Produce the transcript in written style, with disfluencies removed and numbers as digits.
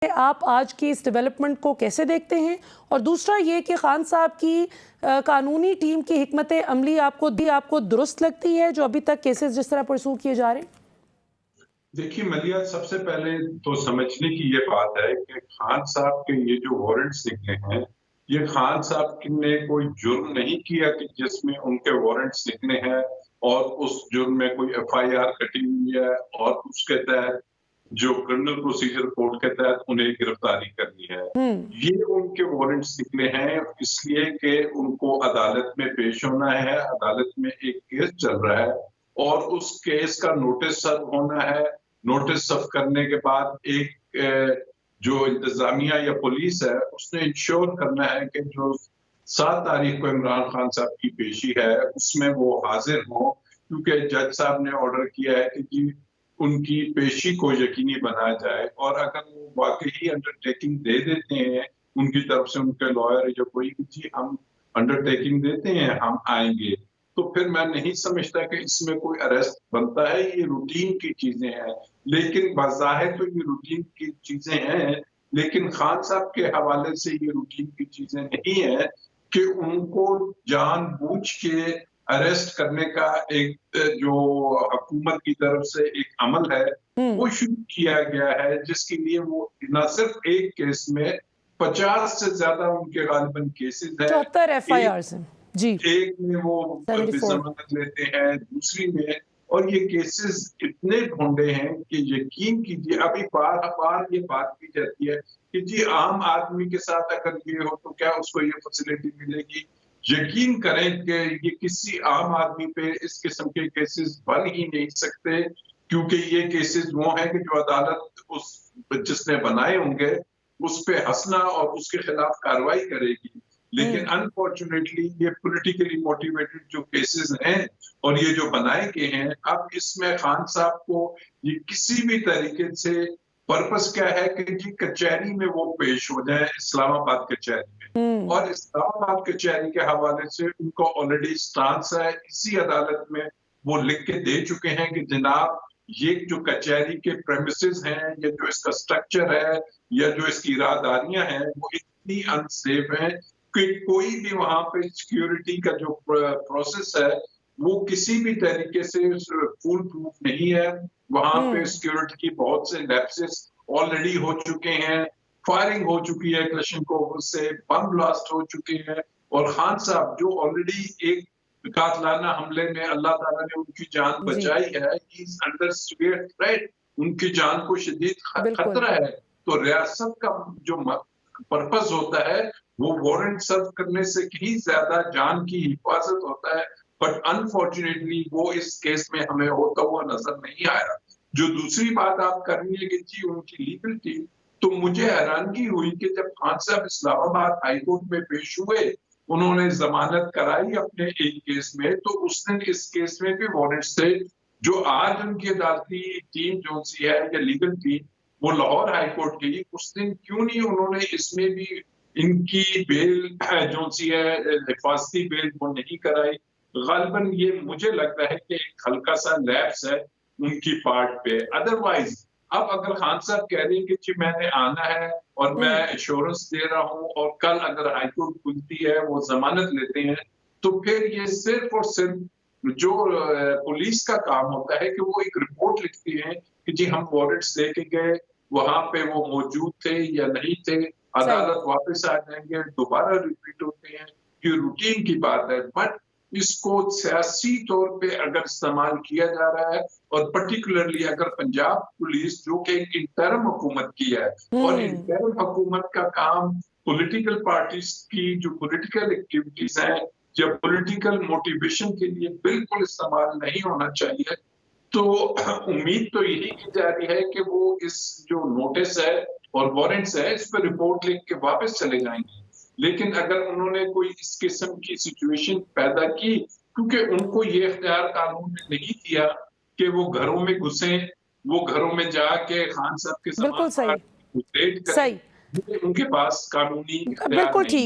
आप आज की इस डेवलपमेंट को कैसे देखते हैं? और दूसरा ये कि खान साहब की कानूनी टीम की हिकमत अमली आपको दुरुस्त लगती है, जो अभी तक केसेस जिस तरह परसू किए जा रहे हैं? देखिए मलिया, सबसे पहले तो समझने की ये बात है कि खान साहब के ये जो वारंट्स निकले हैं, ये खान साहब ने कोई जुर्म नहीं किया कि जिसमें उनके वारंट्स निकले हैं और उस जुर्म में कोई एफआईआर कटी हुई है और उसके तहत जो क्रिमिनल प्रोसीजर कोड के तहत उन्हें गिरफ्तारी करनी है। ये उनके वारंट्स निकले हैं इसलिए कि उनको अदालत में पेश होना है। अदालत में एक केस चल रहा है और उस केस का नोटिस सर्व होना है। नोटिस सर्व करने के बाद एक जो इंतजामिया या पुलिस है उसने इंश्योर करना है कि जो 7 तारीख को इमरान खान साहब की पेशी है उसमें वो हाजिर हो, क्योंकि जज साहब ने ऑर्डर किया है कि जी उनकी पेशी को यकीनी बनाया जाए। और अगर वो वाकई अंडरटेकिंग दे देते हैं उनकी तरफ से, उनके लॉयर या कोई, जी हम अंडरटेकिंग देते हैं, हम आएंगे, तो फिर मैं नहीं समझता कि इसमें कोई अरेस्ट बनता है। ये रूटीन की चीजें हैं, लेकिन बाज़ाहिर तो ये रूटीन की चीजें हैं, लेकिन खान साहब के हवाले से ये रूटीन की चीजें नहीं है कि उनको जानबूझ के अरेस्ट करने का एक जो हुकूमत की तरफ से एक अमल है वो शुरू किया गया है, जिसके लिए वो न सिर्फ एक केस में 50 से ज्यादा उनके गालिबन केसेस हैं। 74 FIR हैं जी। एक में वो जमानत लेते हैं, दूसरी में, और ये केसेस इतने ढूंढे हैं कि यकीन कीजिए अभी बार-बार ये बात की जाती है कि जी आम आदमी के साथ अगर ये हो तो क्या उसको ये फैसिलिटी मिलेगी। यकीन करें कि ये किसी आम आदमी पे इस किस्म के केसेस बन ही नहीं सकते, क्योंकि ये केसेस वो हैं कि जो अदालत उस जिसने बनाए होंगे उस पे हंसना और उसके खिलाफ कार्रवाई करेगी। लेकिन अनफॉर्चुनेटली ये पॉलिटिकली मोटिवेटेड जो केसेस हैं और ये जो बनाए गए हैं, अब इसमें खान साहब को ये किसी भी तरीके से पर्पस क्या है कि जी कचहरी में वो पेश हो जाए, इस्लामाबाद कचहरी में। और इस्लामाबाद कचहरी के हवाले से उनको ऑलरेडी स्टांस है, इसी अदालत में वो लिख के दे चुके हैं कि जनाब ये जो कचहरी के प्रेमिसेस हैं या जो इसका स्ट्रक्चर है या जो इसकी इरादारियां हैं वो इतनी अनसेफ है कि कोई भी वहां पे सिक्योरिटी का जो प्रोसेस है वो किसी भी तरीके से फुल प्रूफ नहीं है। वहां पे सिक्योरिटी की बहुत से लैप्सेस ऑलरेडी हो चुके हैं, फायरिंग हो चुकी है क्लशिनकोव से, बम ब्लास्ट हो चुके हैं, और खान साहब जो ऑलरेडी एक कातलाना हमले में अल्लाह ताला ने उनकी जान बचाई है, he is under severe threat, उनकी जान को शदीद खतरा है। तो रियासत का जो पर्पस होता है वो वारंट सर्व करने से कहीं ज्यादा जान की हिफाजत होता है, बट अनफॉर्चुनेटली वो इस केस में हमें होता हुआ नजर नहीं आया। जो दूसरी बात आप कर रही है कि जी उनकी लीगल टीम, तो मुझे हैरानगी हुई कि जब खान साहब इस्लामाबाद हाईकोर्ट में पेश हुए, उन्होंने जमानत कराई अपने एक केस में, तो उस दिन इस केस में भी वारंट्स थे। जो आज उनकी अदालती टीम जो सी है या लीगल टीम वो लाहौर हाईकोर्ट गई, उस दिन क्यों नहीं उन्होंने इसमें भी इनकी बेल जो सी है हिफाजती बेल वो नहीं कराई। गालिबन ये मुझे लगता है कि एक हल्का सा लैप्स है उनकी पार्ट पे। अदरवाइज अब अगर खान साहब कह रहे हैं कि जी मैंने आना है और मैं एश्योरेंस दे रहा हूं और कल अगर हाईकोर्ट खुलती है वो जमानत लेते हैं, तो फिर ये सिर्फ और सिर्फ जो पुलिस का काम होता है कि वो एक रिपोर्ट लिखती है कि जी हम वारंट्स लेके गए, वहां पे वो मौजूद थे या नहीं थे, अदालत वापस आ जाएंगे, दोबारा रिपीट होते हैं, ये रूटीन की बात है। बट इसको सियासी तौर पे अगर इस्तेमाल किया जा रहा है, और पर्टिकुलरली अगर पंजाब पुलिस जो कि एक इंटरम हुकूमत की है, और इंटरम हुकूमत का काम पॉलिटिकल पार्टीज की जो पॉलिटिकल एक्टिविटीज हैं या पॉलिटिकल मोटिवेशन के लिए बिल्कुल इस्तेमाल नहीं होना चाहिए। तो उम्मीद तो यही की जा रही है कि वो इस जो नोटिस है और वारंट्स है इस पर रिपोर्ट लिख के वापस चले जाएंगे। लेकिन अगर उन्होंने कोई इस किस्म की सिचुएशन पैदा की, क्योंकि उनको ये इख्तियार कानून ने नहीं दिया कि वो घरों में घुसे, वो घरों में जाके खान साहब के बिल्कुल सही, उनके पास कानूनी इख्तियार नहीं।